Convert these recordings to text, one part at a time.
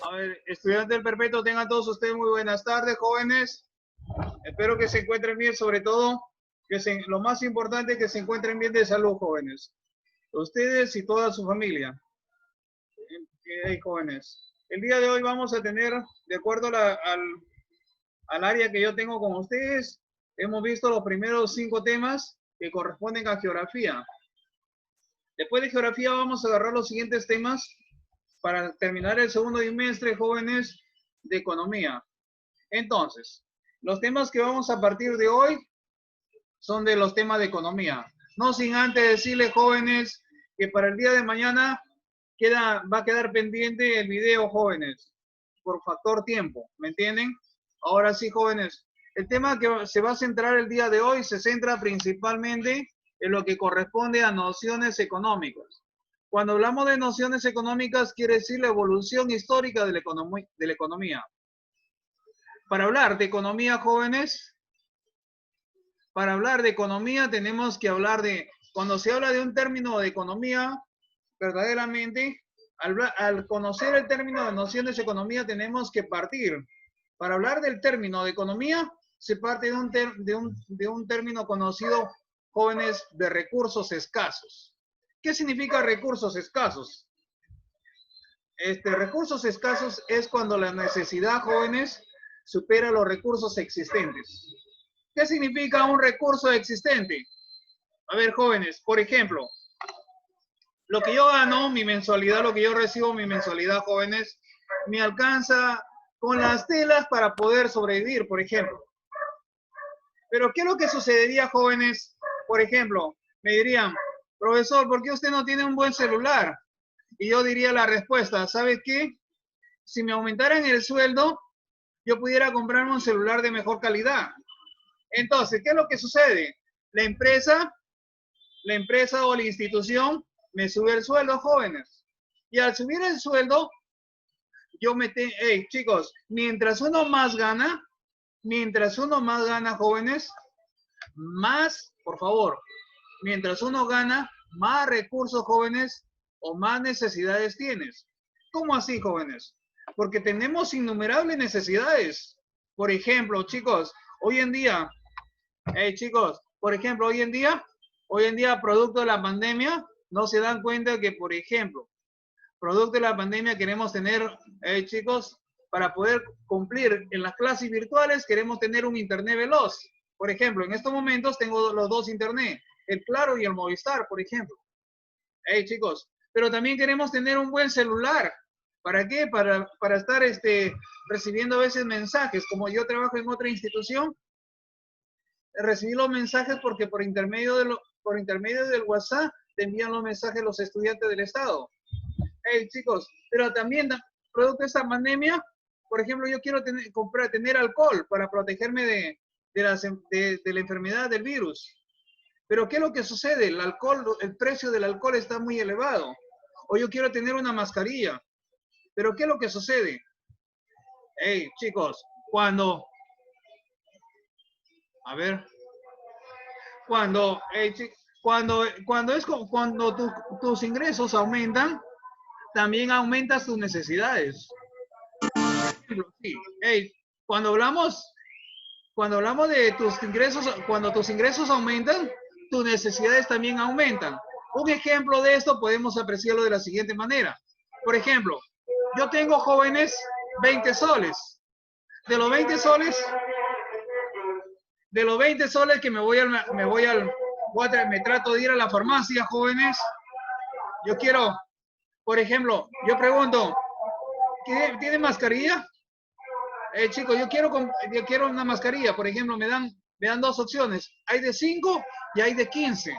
A ver, estudiantes del perpetuo, tengan todos ustedes muy buenas tardes, jóvenes. Espero que se encuentren bien, sobre todo, lo más importante es que se encuentren bien de salud, jóvenes. Ustedes y toda su familia. Jóvenes. El día de hoy vamos a tener, de acuerdo al área que yo tengo con ustedes, hemos visto los primeros 5 temas que corresponden a geografía. Después de geografía vamos a agarrar los siguientes temas para terminar el segundo trimestre, jóvenes, de economía. Entonces, los temas que vamos a partir de hoy son de los temas de economía. No sin antes decirles, jóvenes, que para el día de mañana va a quedar pendiente el video, jóvenes, por factor tiempo, ¿me entienden? Ahora sí, jóvenes, el tema que se va a centrar el día de hoy se centra principalmente en lo que corresponde a nociones económicas. Cuando hablamos de nociones económicas, quiere decir la evolución histórica de la economía. Para hablar de economía, jóvenes, para hablar de economía tenemos que hablar de, cuando se habla de un término de economía, verdaderamente, al conocer el término de nociones de economía tenemos que partir. Para hablar del término de economía, se parte de un término conocido, jóvenes, de recursos escasos. ¿Qué significa recursos escasos? Recursos escasos es cuando la necesidad, jóvenes, supera los recursos existentes. ¿Qué significa un recurso existente? A ver, jóvenes, por ejemplo, lo que yo gano, mi mensualidad, lo que yo recibo, mi mensualidad, jóvenes, me alcanza con las telas para poder sobrevivir, por ejemplo. Pero ¿qué es lo que sucedería, jóvenes? Por ejemplo, me dirían, profesor, ¿por qué usted no tiene un buen celular? Y yo diría la respuesta, ¿sabe qué? Si me aumentaran el sueldo, yo pudiera comprarme un celular de mejor calidad. Entonces, ¿qué es lo que sucede? La empresa o la institución me sube el sueldo, jóvenes. Y al subir el sueldo, chicos, mientras uno más gana, jóvenes, más, por favor, mientras uno gana, más recursos, jóvenes, o más necesidades tienes. ¿Cómo así, jóvenes? Porque tenemos innumerables necesidades. Por ejemplo, chicos, hoy en día, por ejemplo, hoy en día, producto de la pandemia, no se dan cuenta que, por ejemplo, producto de la pandemia queremos tener, chicos, para poder cumplir en las clases virtuales, queremos tener un internet veloz. Por ejemplo, en estos momentos tengo los dos internet, el Claro y el Movistar, por ejemplo. Chicos, pero también queremos tener un buen celular. ¿Para qué? Para estar recibiendo a veces mensajes. Como yo trabajo en otra institución, recibí los mensajes porque por intermedio del WhatsApp te envían los mensajes los estudiantes del Estado. Chicos, pero también, producto de esta pandemia, por ejemplo, yo quiero tener alcohol para protegerme de la enfermedad del virus. Pero ¿qué es lo que sucede? El precio del alcohol está muy elevado. O yo quiero tener una mascarilla. Pero ¿qué es lo que sucede? Chicos, cuando tus ingresos aumentan, también aumentas tus necesidades. Sí. Cuando hablamos de tus ingresos, cuando tus ingresos aumentan, tus necesidades también aumentan. Un ejemplo de esto podemos apreciarlo de la siguiente manera. Por ejemplo, yo tengo, jóvenes, 20 soles. De los 20 soles que me trato de ir a la farmacia, jóvenes, yo quiero, por ejemplo, yo pregunto, ¿tiene mascarilla? Chicos, yo quiero una mascarilla, por ejemplo, me dan 2 opciones, hay de 5 y hay de 15,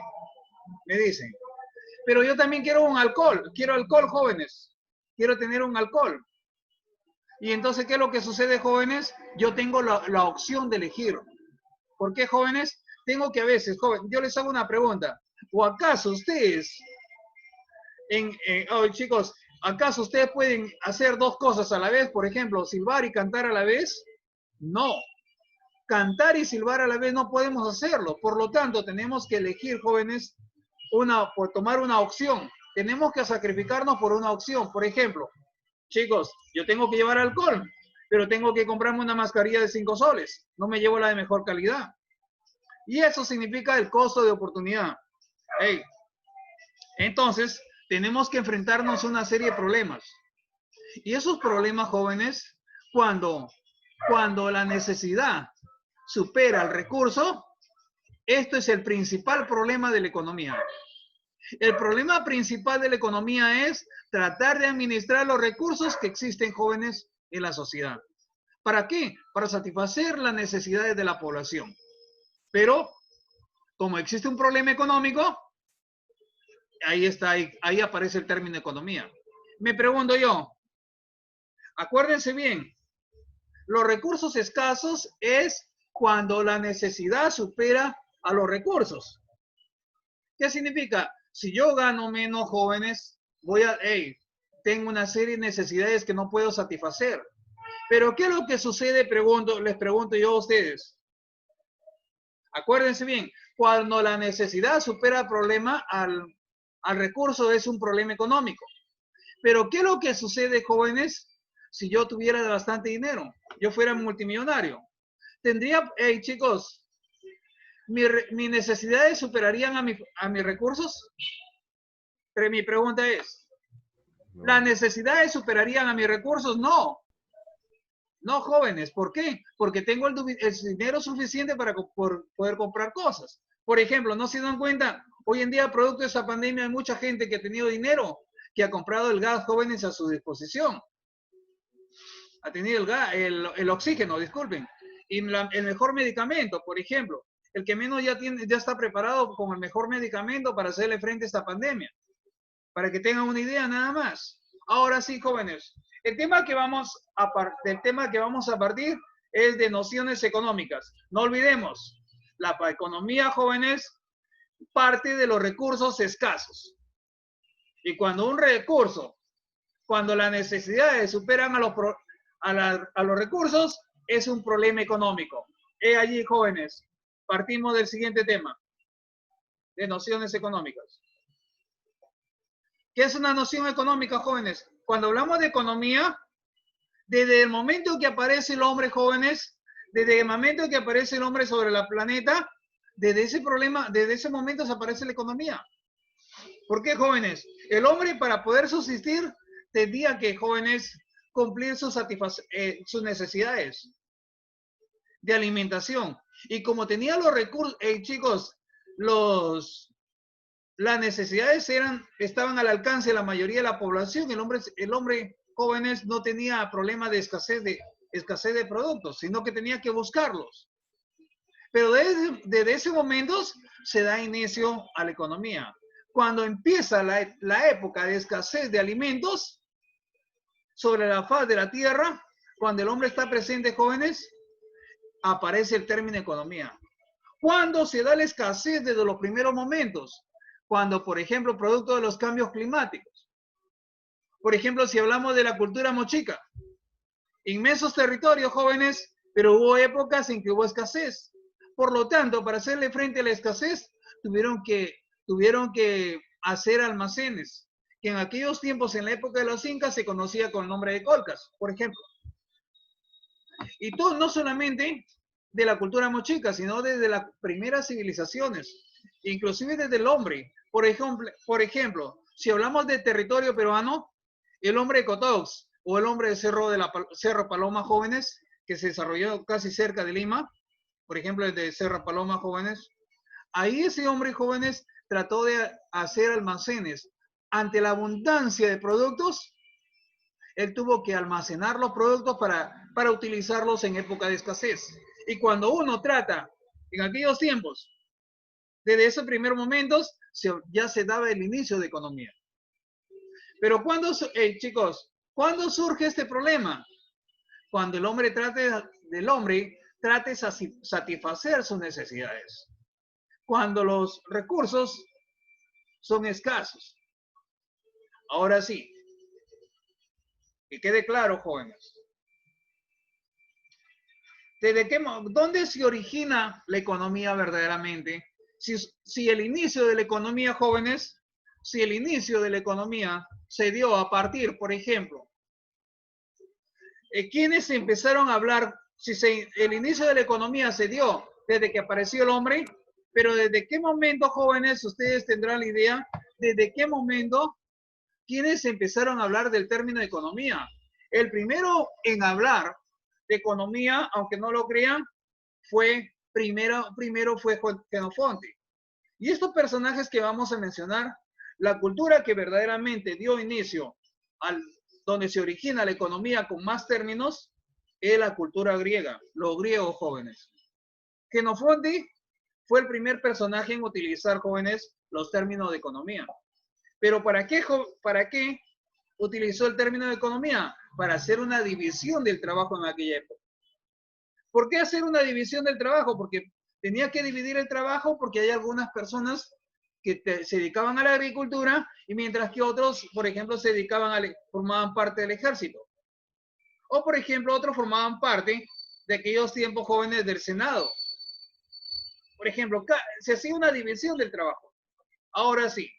me dicen. Pero yo también quiero alcohol, jóvenes, quiero tener un alcohol. Y entonces, ¿qué es lo que sucede, jóvenes? Yo tengo la opción de elegir. ¿Por qué, jóvenes? Tengo que a veces, jóvenes, yo les hago una pregunta, ¿o acaso ustedes, chicos, ¿acaso ustedes pueden hacer 2 cosas a la vez? Por ejemplo, silbar y cantar a la vez. No. Cantar y silbar a la vez no podemos hacerlo. Por lo tanto, tenemos que elegir, jóvenes, por tomar una opción. Tenemos que sacrificarnos por una opción. Por ejemplo, Chicos, yo tengo que llevar alcohol, pero tengo que comprarme una mascarilla de 5 soles. No me llevo la de mejor calidad. Y eso significa el costo de oportunidad. Hey, entonces, tenemos que enfrentarnos a una serie de problemas. Y esos problemas, jóvenes, cuando la necesidad supera el recurso, esto es el principal problema de la economía. El problema principal de la economía es tratar de administrar los recursos que existen, jóvenes, en la sociedad. ¿Para qué? Para satisfacer las necesidades de la población. Pero, como existe un problema económico, ahí está, ahí aparece el término economía. Me pregunto yo, acuérdense bien, los recursos escasos es cuando la necesidad supera a los recursos. ¿Qué significa? Si yo gano menos, jóvenes, tengo una serie de necesidades que no puedo satisfacer. Pero ¿qué es lo que sucede? Les pregunto yo a ustedes. Acuérdense bien, cuando la necesidad supera el problema al recurso es un problema económico. Pero ¿qué es lo que sucede, jóvenes? Si yo tuviera bastante dinero, yo fuera multimillonario, tendría, chicos, mis necesidades superarían a mis recursos. Pero mi pregunta es, No. ¿las necesidades superarían a mis recursos? No. No, jóvenes. ¿Por qué? Porque tengo el dinero suficiente para poder comprar cosas. Por ejemplo, ¿no se dan cuenta? Hoy en día, producto de esa pandemia, hay mucha gente que ha tenido dinero, que ha comprado el gas, jóvenes, a su disposición. Ha tenido el gas, el oxígeno, disculpen. Y el mejor medicamento, por ejemplo. El que menos ya está preparado con el mejor medicamento para hacerle frente a esta pandemia. Para que tengan una idea nada más. Ahora sí, jóvenes. El tema que vamos a partir es de nociones económicas. No olvidemos, la economía, jóvenes, parte de los recursos escasos. Y cuando un recurso, cuando las necesidades superan a los recursos, es un problema económico. He allí, jóvenes, partimos del siguiente tema, de nociones económicas. ¿Qué es una noción económica, jóvenes? Cuando hablamos de economía, desde el momento que aparece el hombre, jóvenes, desde el momento que aparece el hombre sobre la planeta, desde ese momento se aparece la economía. ¿Por qué, jóvenes? El hombre, para poder subsistir, tendría que, jóvenes, cumplir sus necesidades de alimentación. Y como tenía los recursos, chicos, las necesidades estaban al alcance de la mayoría de la población. El hombre, jóvenes, no tenía problema de escasez de productos, sino que tenía que buscarlos. Pero desde ese momento se da inicio a la economía. Cuando empieza la época de escasez de alimentos sobre la faz de la tierra, cuando el hombre está presente, jóvenes, aparece el término economía. ¿Cuándo se da la escasez desde los primeros momentos? Cuando, por ejemplo, producto de los cambios climáticos. Por ejemplo, si hablamos de la cultura mochica, inmensos territorios, jóvenes, pero hubo épocas en que hubo escasez. Por lo tanto, para hacerle frente a la escasez, tuvieron que hacer almacenes, que en aquellos tiempos, en la época de los incas, se conocía con el nombre de colcas, por ejemplo. Y todo, no solamente de la cultura mochica, sino desde las primeras civilizaciones, inclusive desde el hombre. Por ejemplo, si hablamos de territorio peruano, el hombre de Cotox o el hombre de Cerro Paloma, jóvenes, que se desarrolló casi cerca de Lima, por ejemplo, el de Cerro Paloma, jóvenes, ahí ese hombre, jóvenes, trató de hacer almacenes. Ante la abundancia de productos, él tuvo que almacenar los productos para utilizarlos en época de escasez. Y cuando uno trata, en aquellos tiempos, desde esos primeros momentos, ya se daba el inicio de economía. Pero chicos, ¿cuándo surge este problema? Cuando el hombre trate de satisfacer sus necesidades. Cuando los recursos son escasos. Ahora sí, que quede claro, jóvenes. ¿Dónde se origina la economía verdaderamente? Si el inicio de la economía, jóvenes, si el inicio de la economía se dio a partir, por ejemplo, ¿quiénes empezaron a hablar? El inicio de la economía se dio desde que apareció el hombre, pero ¿desde qué momento, jóvenes, ustedes tendrán la idea, desde qué momento, quiénes empezaron a hablar del término de economía? El primero en hablar de economía, aunque no lo crean, primero fue Jenofonte. Y estos personajes que vamos a mencionar, la cultura que verdaderamente dio inicio donde se origina la economía con más términos, es la cultura griega, los griegos, jóvenes. Jenofonte fue el primer personaje en utilizar, jóvenes, los términos de economía. Pero ¿para qué utilizó el término de economía? Para hacer una división del trabajo en aquella época. ¿Por qué hacer una división del trabajo? Porque tenía que dividir el trabajo porque hay algunas personas que se dedicaban a la agricultura y mientras que otros, por ejemplo, formaban parte del ejército. O, por ejemplo, otros formaban parte de aquellos tiempos jóvenes del Senado. Por ejemplo, se hacía una división del trabajo. Ahora sí.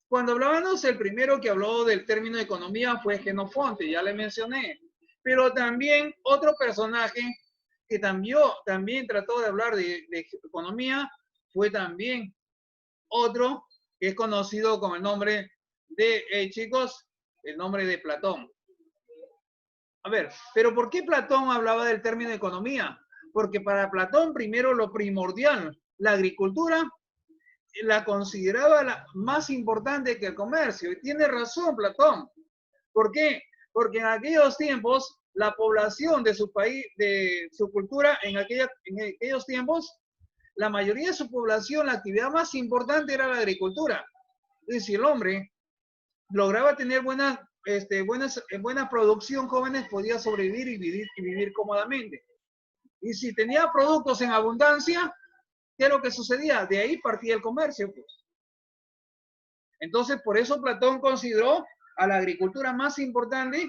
Cuando hablábamos, el primero que habló del término de economía fue Jenofonte, ya le mencioné. Pero también otro personaje que también trató de hablar de economía fue también otro que es conocido con el nombre de, chicos, el nombre de Platón. A ver, pero ¿por qué Platón hablaba del término de economía? Porque para Platón, primero, lo primordial, la agricultura, la consideraba la más importante que el comercio. Y tiene razón Platón. ¿Por qué? Porque en aquellos tiempos, la población de su país, de su cultura, en aquellos tiempos, la mayoría de su población, la actividad más importante era la agricultura. Y si el hombre lograba tener buena producción, jóvenes, podía sobrevivir y vivir cómodamente. Y si tenía productos en abundancia, ¿qué es lo que sucedía? De ahí partía el comercio, pues. Entonces, por eso Platón consideró a la agricultura más importante,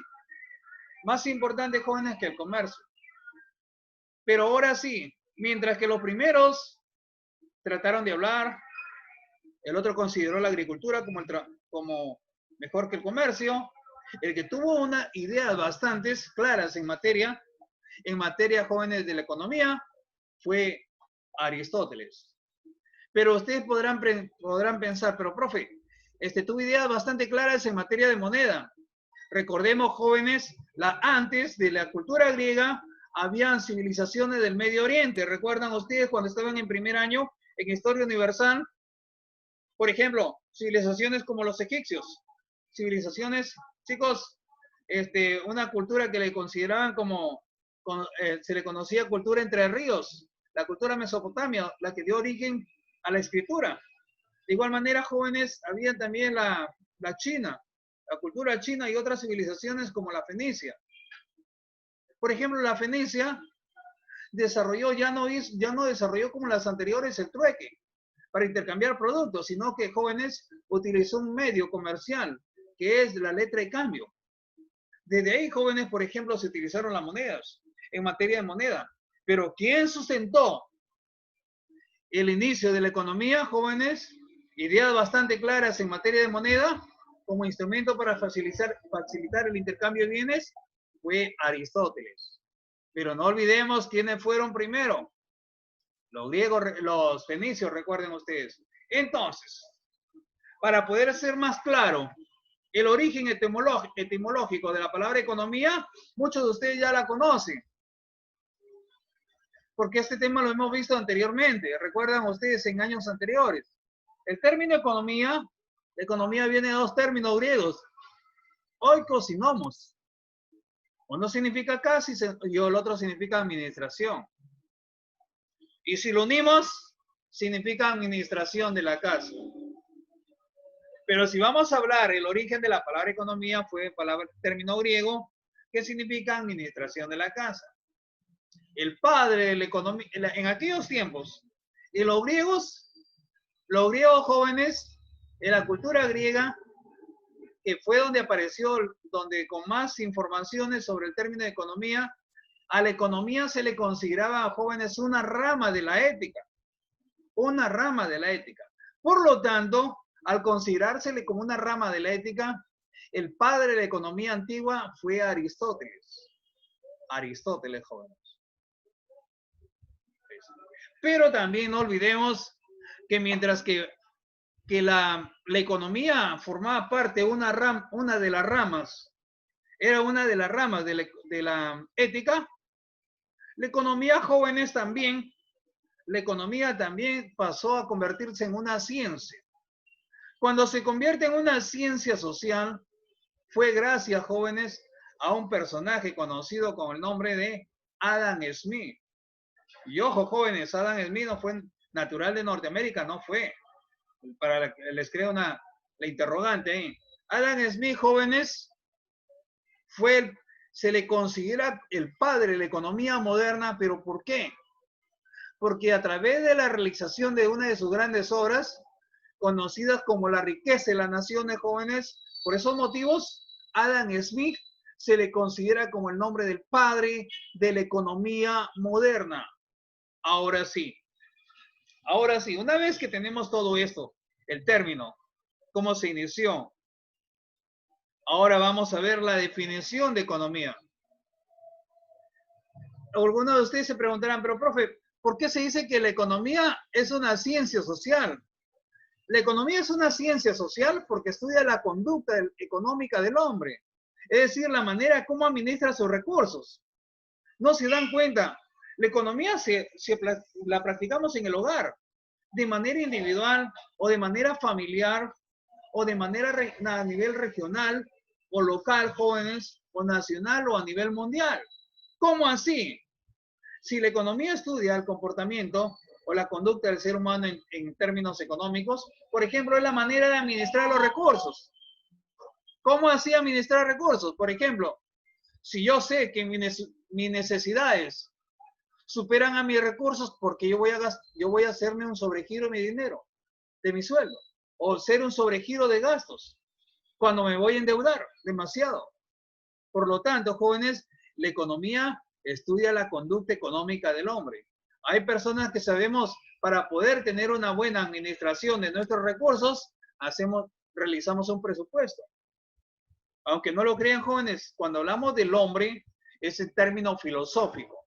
jóvenes, que el comercio. Pero ahora sí, mientras que los primeros trataron de hablar, el otro consideró la agricultura como mejor que el comercio. El que tuvo unas ideas bastante claras en materia, jóvenes, de la economía, fue Aristóteles. Pero ustedes podrán pensar, pero profe, tuvo ideas bastante claras en materia de moneda. Recordemos, jóvenes, antes de la cultura griega, habían civilizaciones del Medio Oriente. ¿Recuerdan ustedes cuando estaban en primer año en Historia Universal? Por ejemplo, civilizaciones como los egipcios. Civilizaciones, chicos, una cultura que le consideraban se le conocía cultura entre ríos. La cultura mesopotamia, la que dio origen a la escritura. De igual manera, jóvenes, había también la China, la cultura china y otras civilizaciones como la fenicia. Por ejemplo, la fenicia ya no desarrolló como las anteriores el trueque para intercambiar productos, sino que, jóvenes, utilizó un medio comercial que es la letra de cambio. Desde ahí, jóvenes, por ejemplo, se utilizaron las monedas en materia de moneda. Pero ¿quién sustentó el inicio de la economía, jóvenes? Ideas bastante claras en materia de moneda como instrumento para facilitar el intercambio de bienes fue Aristóteles. Pero no olvidemos quiénes fueron primero. Los griegos, los fenicios, recuerden ustedes. Entonces, para poder ser más claro el origen etimológico de la palabra economía, muchos de ustedes ya la conocen. Porque este tema lo hemos visto anteriormente. Recuerdan ustedes en años anteriores. El término economía viene de dos términos griegos. Oikos y nomos. Uno significa casa y el otro significa administración. Y si lo unimos, significa administración de la casa. Pero si vamos a hablar, el origen de la palabra economía fue término griego que significa administración de la casa. El padre de la economía, en aquellos tiempos, y los griegos jóvenes, en la cultura griega, que fue donde apareció, donde con más informaciones sobre el término de economía, a la economía se le consideraba a jóvenes una rama de la ética. Una rama de la ética. Por lo tanto, al considerársele como una rama de la ética, El padre de la economía antigua fue Aristóteles. Aristóteles, jóvenes. Pero también no olvidemos que mientras que la economía formaba parte, una de las ramas, era una de las ramas de la ética, la economía, jóvenes, también, la economía también pasó a convertirse en una ciencia. Cuando se convierte en una ciencia social, fue gracias, jóvenes, a un personaje conocido con el nombre de Adam Smith. Y ojo, jóvenes, Adam Smith no fue natural de Norteamérica, no fue. Les creo la interrogante ahí. Adam Smith, jóvenes, se le considera el padre de la economía moderna, pero ¿por qué? Porque a través de la realización de una de sus grandes obras, conocidas como La riqueza de las naciones, jóvenes, por esos motivos, Adam Smith se le considera como el nombre del padre de la economía moderna. Ahora sí, una vez que tenemos todo esto, el término, cómo se inició, ahora vamos a ver la definición de economía. Algunos de ustedes se preguntarán, pero profe, ¿por qué se dice que la economía es una ciencia social? La economía es una ciencia social porque estudia la conducta económica del hombre, es decir, la manera como administra sus recursos. No se dan cuenta, la economía la practicamos en el hogar, de manera individual o de manera familiar o de manera a nivel regional o local, jóvenes, o nacional o a nivel mundial. ¿Cómo así? Si la economía estudia el comportamiento o la conducta del ser humano en términos económicos, por ejemplo, es la manera de administrar los recursos. ¿Cómo así administrar recursos? Por ejemplo, si yo sé que mis necesidades superan a mis recursos, porque yo voy a hacerme un sobregiro de mi dinero, de mi sueldo, o hacer un sobregiro de gastos, cuando me voy a endeudar demasiado. Por lo tanto, jóvenes, la economía estudia la conducta económica del hombre. Hay personas que sabemos, para poder tener una buena administración de nuestros recursos, realizamos un presupuesto. Aunque no lo crean, jóvenes, cuando hablamos del hombre, es el término filosófico.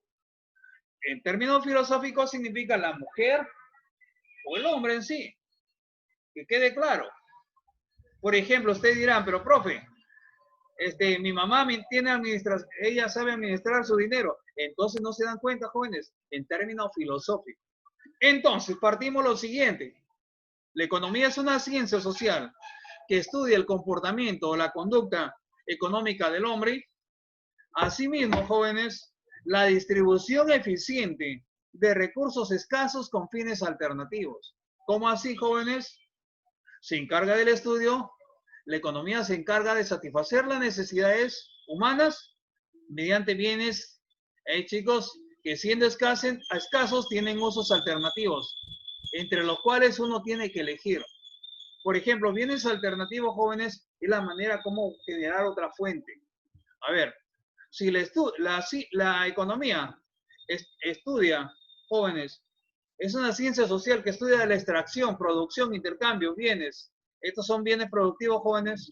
En términos filosóficos significa la mujer o el hombre en sí. Que quede claro. Por ejemplo, ustedes dirán, pero profe, mi mamá ella sabe administrar su dinero. Entonces no se dan cuenta, jóvenes, en términos filosóficos. Entonces, partimos lo siguiente. La economía es una ciencia social que estudia el comportamiento o la conducta económica del hombre. Asimismo, jóvenes, la distribución eficiente de recursos escasos con fines alternativos. ¿Cómo así, jóvenes? Se encarga del estudio. La economía se encarga de satisfacer las necesidades humanas mediante bienes, chicos, que siendo escasos tienen usos alternativos, entre los cuales uno tiene que elegir. Por ejemplo, bienes alternativos, jóvenes, es la manera como generar otra fuente. A ver, si la economía estudia, jóvenes, es una ciencia social que estudia la extracción, producción, intercambio, bienes. Estos son bienes productivos, jóvenes.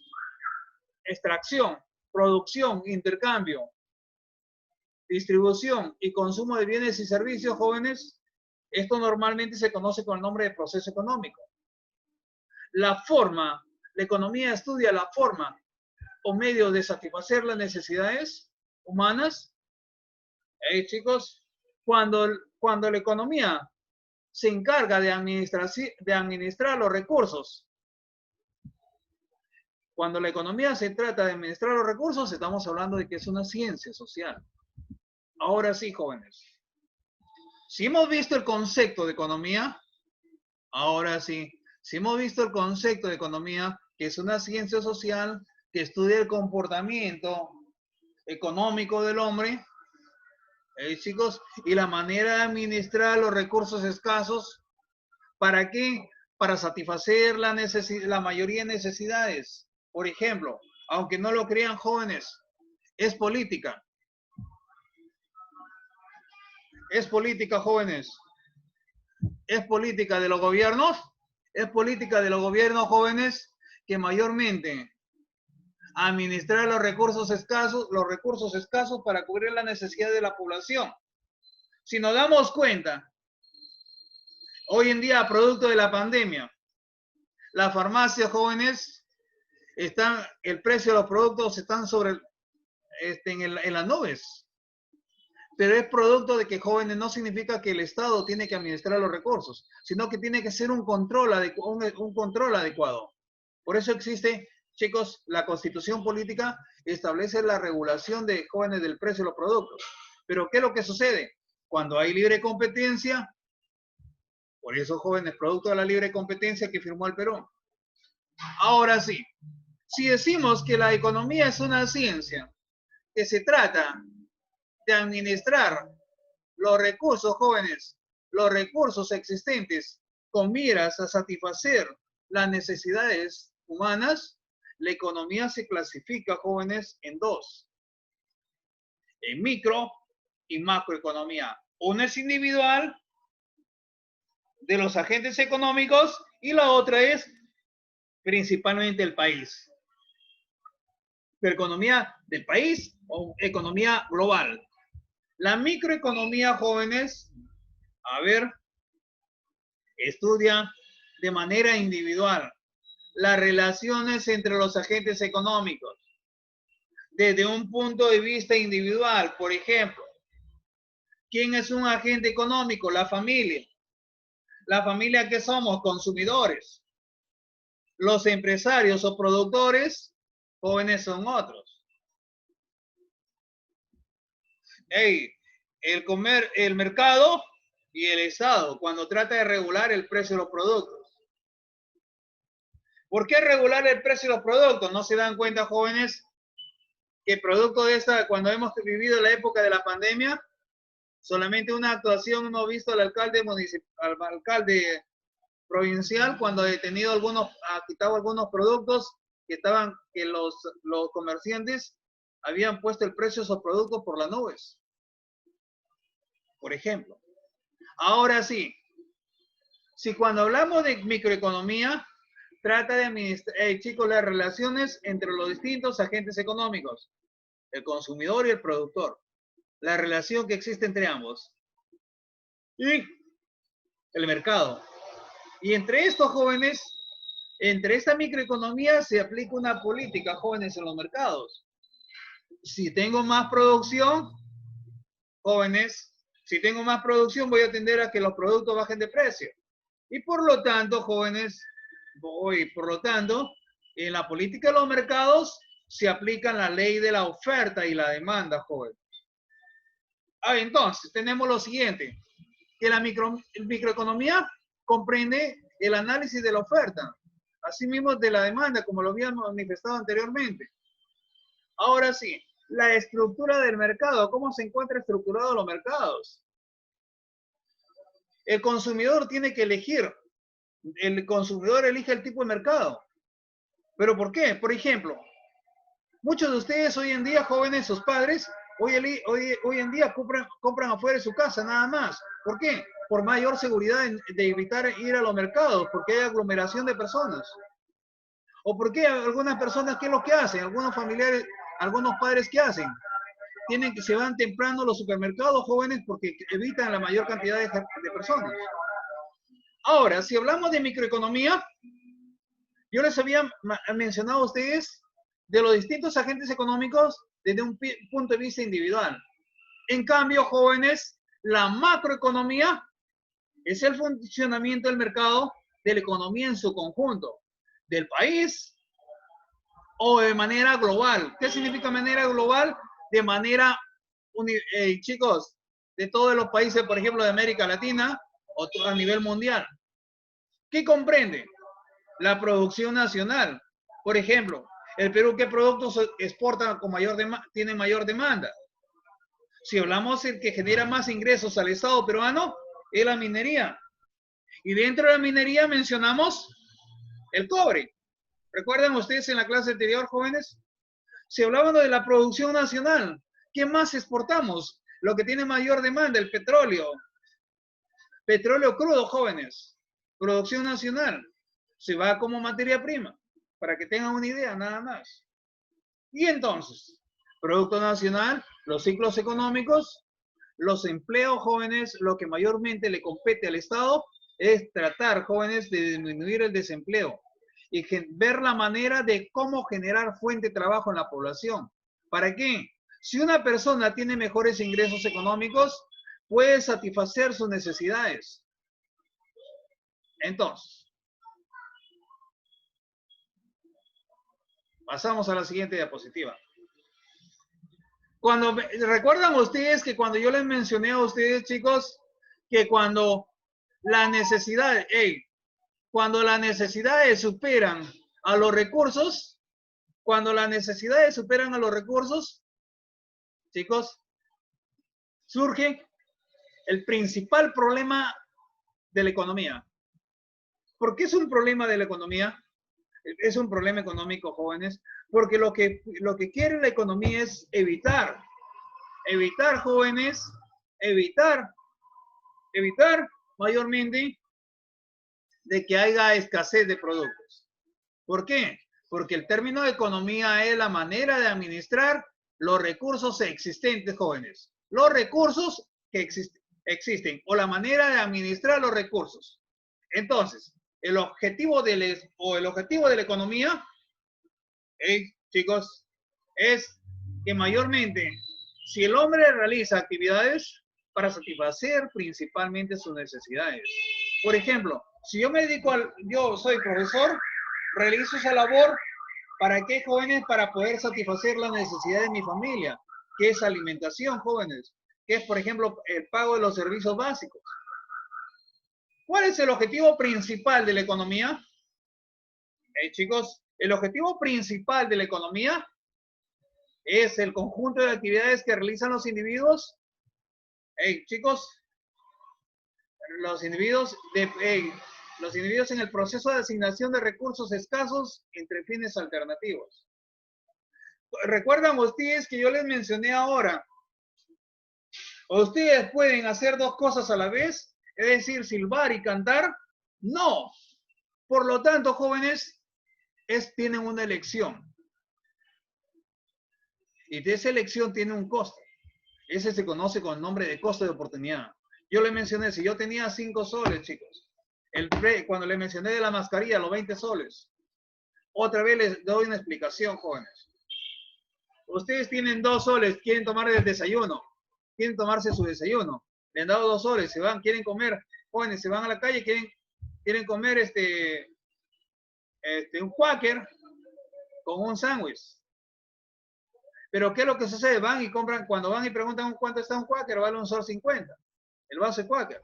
Extracción, producción, intercambio, distribución y consumo de bienes y servicios, jóvenes. Esto normalmente se conoce con el nombre de proceso económico. La economía estudia la forma o medio de satisfacer las necesidades humanas. Chicos, cuando la economía se encarga de administrar los recursos, cuando la economía se trata de administrar los recursos, estamos hablando de que es una ciencia social. Ahora sí, jóvenes. Si hemos visto el concepto de economía, ahora sí. Si hemos visto el concepto de economía, que es una ciencia social que estudia el comportamiento económico del hombre, chicos, y la manera de administrar los recursos escasos, ¿para qué? Para satisfacer la mayoría de necesidades. Por ejemplo, aunque no lo crean, jóvenes, es política. Es política, jóvenes. Es política de los gobiernos. Es política de los gobiernos, jóvenes, que mayormente Administrar los recursos escasos para cubrir la necesidad de la población. Si nos damos cuenta, hoy en día, producto de la pandemia, las farmacias jóvenes el precio de los productos están en las nubes. Pero es producto de que jóvenes no significa que el Estado tiene que administrar los recursos, sino que tiene que ser un control adecuado. Por eso existe, chicos, la Constitución política establece la regulación de jóvenes del precio de los productos. Pero ¿qué es lo que sucede? Cuando hay libre competencia, por eso jóvenes, producto de la libre competencia que firmó el Perú. Ahora sí, si decimos que la economía es una ciencia, que se trata de administrar los recursos jóvenes, los recursos existentes con miras a satisfacer las necesidades humanas, la economía se clasifica, jóvenes, en dos, en micro y macroeconomía. Una es individual de los agentes económicos y la otra es principalmente el país. ¿De economía del país o economía global? La microeconomía, jóvenes, a ver, estudia de manera individual las relaciones entre los agentes económicos desde un punto de vista individual. Por ejemplo, ¿quién es un agente económico? La familia. La familia que somos, consumidores. Los empresarios o productores, jóvenes, son otros. Hey, el mercado y el Estado, cuando trata de regular el precio de los productos. ¿Por qué regular el precio de los productos? ¿No se dan cuenta, jóvenes, que producto de cuando hemos vivido la época de la pandemia, solamente una actuación hemos visto al alcalde provincial cuando ha detenido ha quitado algunos productos que los comerciantes habían puesto el precio de esos productos por las nubes? Por ejemplo. Ahora sí, si cuando hablamos de microeconomía, trata de administrar, chicos, las relaciones entre los distintos agentes económicos, el consumidor y el productor, la relación que existe entre ambos y el mercado. Y entre estos jóvenes, entre esta microeconomía se aplica una política, jóvenes, en los mercados. Si tengo más producción, jóvenes, si tengo más producción voy a tender a que los productos bajen de precio. Y por lo tanto, jóvenes, en la política de los mercados se aplica la ley de la oferta y la demanda, jóvenes. Entonces, tenemos lo siguiente, que la microeconomía comprende el análisis de la oferta, asimismo de la demanda, como lo habíamos manifestado anteriormente. Ahora sí, la estructura del mercado, ¿cómo se encuentra estructurado los mercados? El consumidor tiene que elegir, el consumidor elige el tipo de mercado. ¿Pero por qué? Por ejemplo, muchos de ustedes hoy en día, jóvenes, sus padres, hoy en día compran afuera de su casa, nada más. ¿Por qué? Por mayor seguridad de evitar ir a los mercados, porque hay aglomeración de personas. ¿O por qué algunas personas, qué es lo que hacen? Algunos familiares, algunos padres, ¿qué hacen? Se van temprano a los supermercados, jóvenes, porque evitan la mayor cantidad de personas. Ahora, si hablamos de microeconomía, yo les había mencionado a ustedes de los distintos agentes económicos desde un punto de vista individual. En cambio, jóvenes, la macroeconomía es el funcionamiento del mercado, de la economía en su conjunto, del país o de manera global. ¿Qué significa manera global? De manera, chicos, de todos los países, por ejemplo, de América Latina o a nivel mundial. ¿Qué comprende? La producción nacional. Por ejemplo, el Perú, ¿qué productos exporta con tiene mayor demanda? Si hablamos del que genera más ingresos al Estado peruano, es la minería. Y dentro de la minería mencionamos el cobre. ¿Recuerdan ustedes en la clase anterior, jóvenes? Si hablaban de la producción nacional, ¿qué más exportamos? Lo que tiene mayor demanda, el petróleo. Petróleo crudo, jóvenes. Producción nacional. Se va como materia prima, para que tengan una idea, nada más. Y entonces, Producto Nacional, los ciclos económicos, los empleos jóvenes, lo que mayormente le compete al Estado es tratar, jóvenes, de disminuir el desempleo y ver la manera de cómo generar fuente de trabajo en la población. ¿Para qué? Si una persona tiene mejores ingresos económicos, puede satisfacer sus necesidades. Entonces, pasamos a la siguiente diapositiva. ¿Recuerdan ustedes que cuando yo les mencioné a ustedes, chicos, que cuando las necesidades superan a los recursos, chicos, surge el principal problema de la economía? ¿Por qué es un problema de la economía? Es un problema económico, jóvenes, porque lo que quiere la economía es evitar, jóvenes, evitar mayormente de que haya escasez de productos. ¿Por qué? Porque el término de economía es la manera de administrar los recursos existentes, jóvenes. Los recursos que existen o la manera de administrar los recursos. Entonces, el objetivo de la economía, chicos, es que mayormente, si el hombre realiza actividades para satisfacer principalmente sus necesidades. Por ejemplo, si yo yo soy profesor, realizo esa labor, ¿para qué, jóvenes? Para poder satisfacer la necesidad de mi familia, que es alimentación, jóvenes, que es, por ejemplo, el pago de los servicios básicos. ¿Cuál es el objetivo principal de la economía? Chicos, el objetivo principal de la economía es el conjunto de actividades que realizan los individuos. Chicos, los individuos en el proceso de asignación de recursos escasos entre fines alternativos. ¿Recuerdan ustedes que yo les mencioné ahora? ¿Ustedes pueden hacer dos cosas a la vez? Es decir, silbar y cantar. No. Por lo tanto, jóvenes, tienen una elección. Y de esa elección tiene un costo. Ese se conoce con el nombre de costo de oportunidad. Yo le mencioné, si yo tenía 5 soles, chicos, cuando le mencioné de la mascarilla, los 20 soles. Otra vez les doy una explicación, jóvenes. Ustedes tienen 2 soles, quieren tomar el desayuno, quieren tomarse su desayuno. Le han dado 2 soles, quieren comer, jóvenes, se van a la calle, quieren comer un Quaker con un sándwich. Pero ¿qué es lo que sucede? Van y compran, cuando van y preguntan cuánto está un Quaker, vale $1.50, el vaso de Quaker.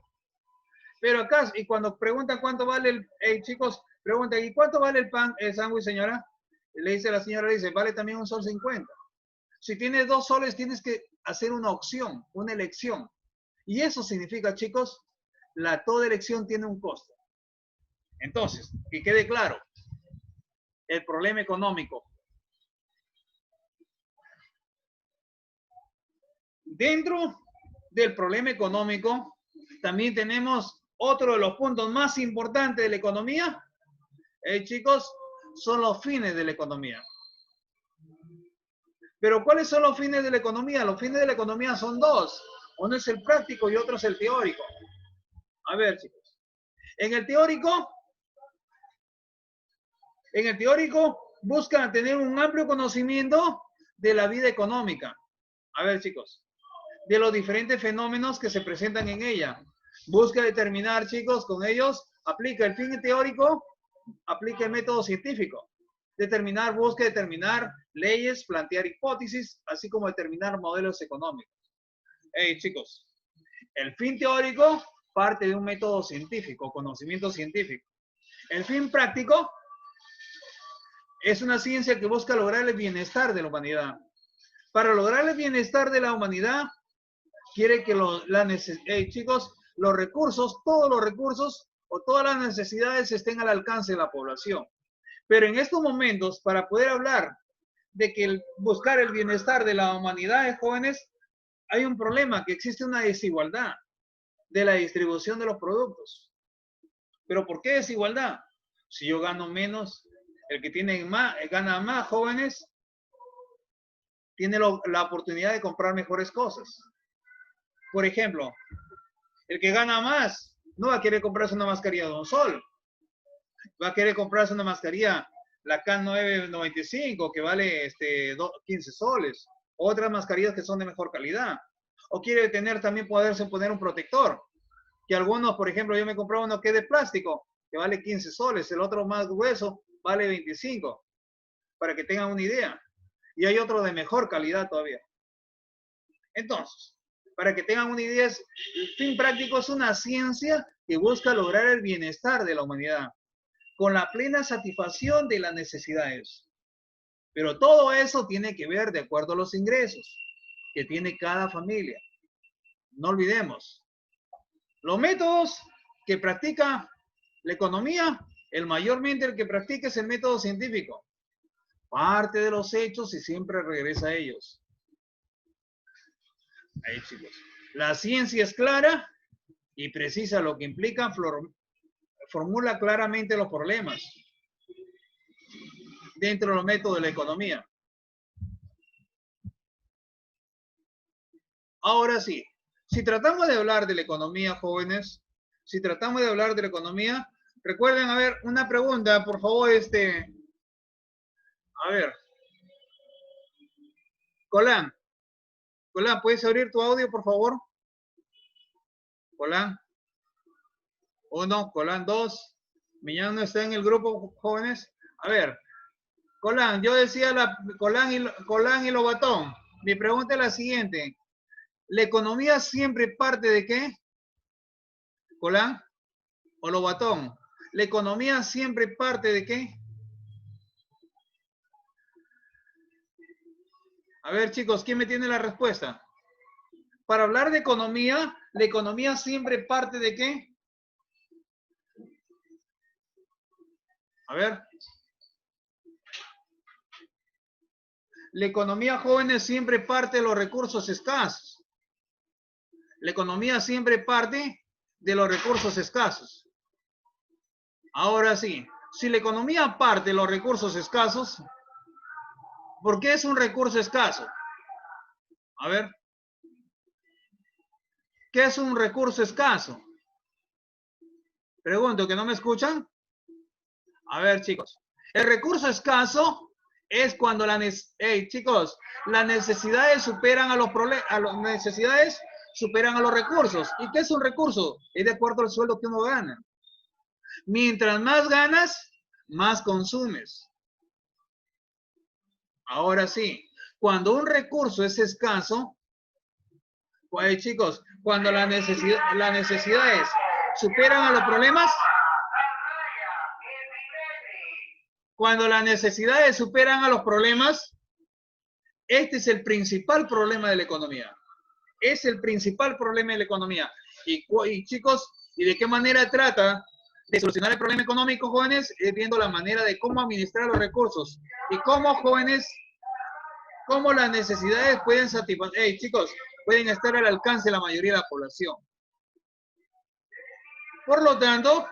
Pero acá, y cuando preguntan cuánto vale chicos, preguntan, ¿y cuánto vale el pan, el sándwich, señora? Y le dice la señora, vale también $1.50. Si tienes 2 soles, tienes que hacer una opción, una elección. Y eso significa, chicos, toda elección tiene un costo. Entonces, que quede claro, el problema económico. Dentro del problema económico, también tenemos otro de los puntos más importantes de la economía, chicos, son los fines de la economía. Pero ¿cuáles son los fines de la economía? Los fines de la economía son 2. Uno es el práctico y otro es el teórico. A ver, chicos. En el teórico buscan tener un amplio conocimiento de la vida económica. A ver, chicos, de los diferentes fenómenos que se presentan en ella. Busca determinar, chicos, con ellos, aplica el fin teórico, aplica el método científico. Busca determinar leyes, plantear hipótesis, así como determinar modelos económicos. Chicos, el fin teórico parte de un método científico, conocimiento científico. El fin práctico es una ciencia que busca lograr el bienestar de la humanidad. Para lograr el bienestar de la humanidad, quiere que chicos, los recursos, todos los recursos o todas las necesidades estén al alcance de la población. Pero en estos momentos, para poder hablar de que buscar el bienestar de la humanidad, jóvenes, hay un problema, que existe una desigualdad de la distribución de los productos. ¿Pero por qué desigualdad? Si yo gano menos, el que tiene más, gana más, jóvenes, tiene la oportunidad de comprar mejores cosas. Por ejemplo, el que gana más no va a querer comprarse una mascarilla Don Sol. Va a querer comprarse una mascarilla, la K995, que vale 15 soles. Otras mascarillas que son de mejor calidad. O quiere tener también poderse poner un protector. Que algunos, por ejemplo, yo me compraba uno que es de plástico, que vale 15 soles. El otro más grueso vale 25. Para que tengan una idea. Y hay otro de mejor calidad todavía. Entonces, para que tengan una idea, el fin práctico es una ciencia que busca lograr el bienestar de la humanidad con la plena satisfacción de las necesidades. Pero todo eso tiene que ver de acuerdo a los ingresos que tiene cada familia. No olvidemos, los métodos que practica la economía, mayormente el que practica es el método científico. Parte de los hechos y siempre regresa a ellos. Ahí, chicos. La ciencia es clara y precisa, lo que implica formula claramente los problemas dentro de los métodos de la economía. Ahora sí, si tratamos de hablar de la economía, jóvenes, si tratamos de hablar de la economía, recuerden, a ver, una pregunta, por favor, a ver. Colán, ¿puedes abrir tu audio, por favor? Colán. 1, Colán 2. Millán no está en el grupo, jóvenes. A ver, Colán, yo decía Colán y Lobatón. Mi pregunta es la siguiente. ¿La economía siempre parte de qué? ¿Colán o Lobatón? ¿La economía siempre parte de qué? A ver, chicos, ¿quién me tiene la respuesta? Para hablar de economía, ¿la economía siempre parte de qué? A ver. La economía, jóvenes, siempre parte de los recursos escasos. La economía siempre parte de los recursos escasos. Ahora sí, si la economía parte de los recursos escasos, ¿por qué es un recurso escaso? A ver. ¿Qué es un recurso escaso? Pregunto, ¿que no me escuchan? A ver, chicos. El recurso escaso es cuando chicos, las necesidades superan a los necesidades superan a los recursos. ¿Y qué es un recurso? Es de acuerdo al sueldo que uno gana. Mientras más ganas, más consumes. Ahora sí, cuando un recurso es escaso, pues chicos, cuando las necesidades superan a los problemas, cuando las necesidades superan a los problemas, este es el principal problema de la economía. Es el principal problema de la economía. Y chicos, ¿y de qué manera trata de solucionar el problema económico, jóvenes? Es viendo la manera de cómo administrar los recursos. Y cómo, jóvenes, cómo las necesidades pueden satisfacer, chicos, pueden estar al alcance de la mayoría de la población. Por lo tanto,